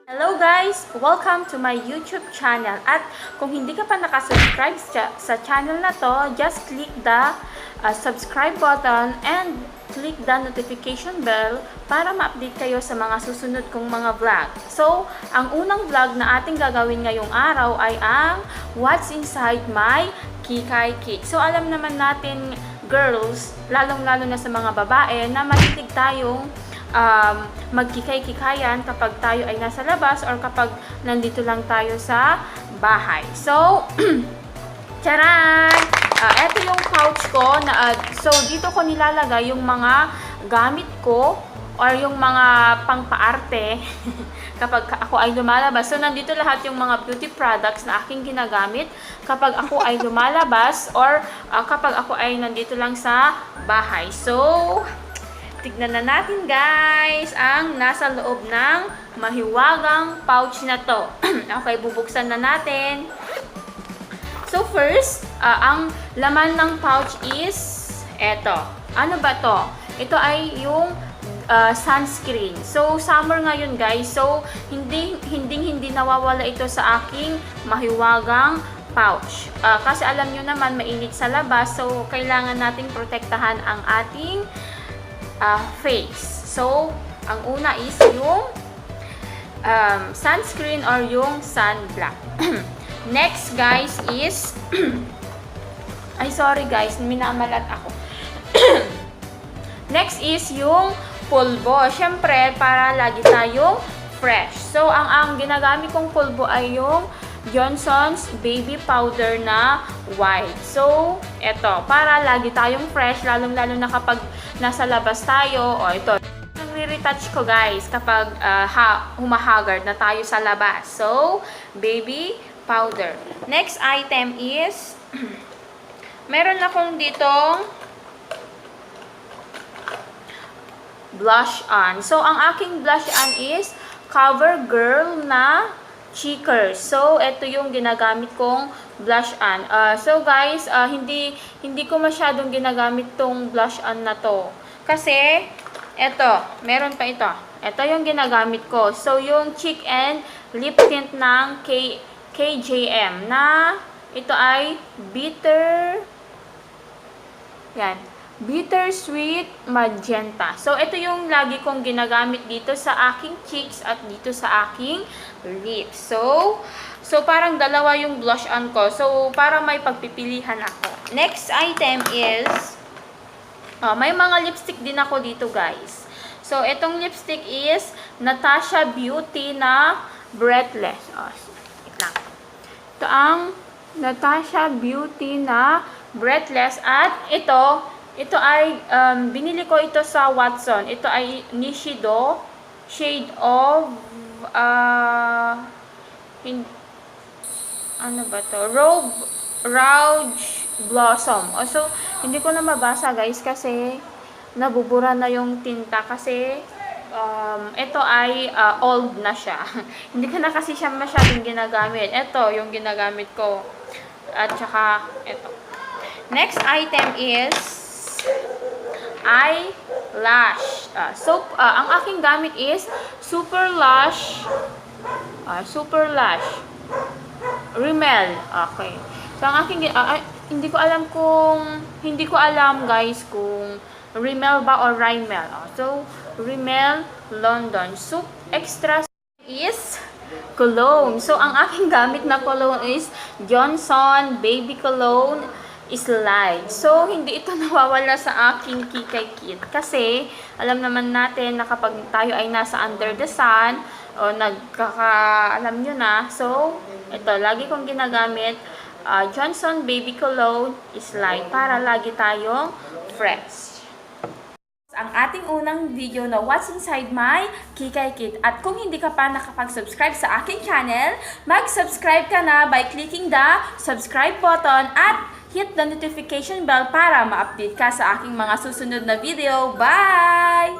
Hello guys! Welcome to my YouTube channel. At kung hindi ka pa nakasubscribe sa channel na to, just click the subscribe button and click the notification bell para ma-update kayo sa mga susunod kong mga vlog. So, ang unang vlog na ating gagawin ngayong araw ay ang What's Inside My KIKAY. So, alam naman natin girls, lalong-lalo na sa mga babae, na mahilig tayong magkikay-kikayan kapag tayo ay nasa labas or kapag nandito lang tayo sa bahay. So, charan! Ito yung pouch ko. So, dito ko nilalagay yung mga gamit ko or yung mga pangpaarte kapag ako ay lumalabas. So, nandito lahat yung mga beauty products na aking ginagamit kapag ako ay lumalabas or kapag ako ay nandito lang sa bahay. So, tignan na natin guys ang nasa loob ng mahiwagang pouch na to. Okay, bubuksan na natin. So first, ang laman ng pouch is eto. Ano ba to? Ito ay yung sunscreen. So summer ngayon guys. So hindi nawawala ito sa aking mahiwagang pouch. Kasi alam nyo naman mainit sa labas. So kailangan nating protektahan ang ating face. So, ang una is yung sunscreen or yung sunblock. Next, guys, is ay, sorry guys, minamalat ako. Next is yung pulbo. Siyempre, para lagi tayong fresh. So, ang ginagamit kong pulbo ay yung Johnson's Baby Powder na white. So, eto, para lagi tayong fresh, lalong-lalo na kapag nasa labas tayo. O, ito. Nagre-retouch ko, guys, kapag humahagard na tayo sa labas. So, baby powder. Next item is, meron akong ditong blush on. So, ang aking blush on is CoverGirl na Cheekers. So, ito yung ginagamit kong blush on. So, guys, hindi ko masyadong ginagamit tong blush on na to. Kasi, ito, meron pa ito. Ito yung ginagamit ko. So, yung cheek and lip tint ng KJM na ito ay Bittersweet Magenta. So, ito yung lagi kong ginagamit dito sa aking cheeks at dito sa aking lips. So parang dalawa yung blush on ko. So, para may pagpipilihan ako. Next item is, may mga lipstick din ako dito, guys. So, itong lipstick is Natasha Beauty na Breathless. Wait lang. Ito ang Natasha Beauty na Breathless at ito ay, binili ko ito sa Watson. Ito ay Nishido, shade of, ano ba to? Rouge Blossom. So, hindi ko na mabasa guys kasi nabubura na yung tinta kasi ito ay old na siya. Hindi ko na kasi siya masyadong ginagamit. Ito yung ginagamit ko. At saka, ito. Next item is eyelash. Ang aking gamit is Super Lash Rimmel. Okay. So, ang aking hindi ko alam guys kung Rimmel ba or Rimmel. So, Rimmel London. So, extra is cologne. So, ang aking gamit na cologne is Johnson Baby Cologne Slide. So, hindi ito nawawala sa aking KIKAY kit. Kasi, alam naman natin na kapag tayo ay nasa under the sun, o alam nyo na. So, ito, lagi kong ginagamit, Johnson Baby Cologne Slide para lagi tayong fresh. Ang ating unang video na What's Inside My KIKAY Kit. At kung hindi ka pa nakapag-subscribe sa aking channel, mag-subscribe ka na by clicking the subscribe button at hit the notification bell para ma-update ka sa aking mga susunod na video. Bye!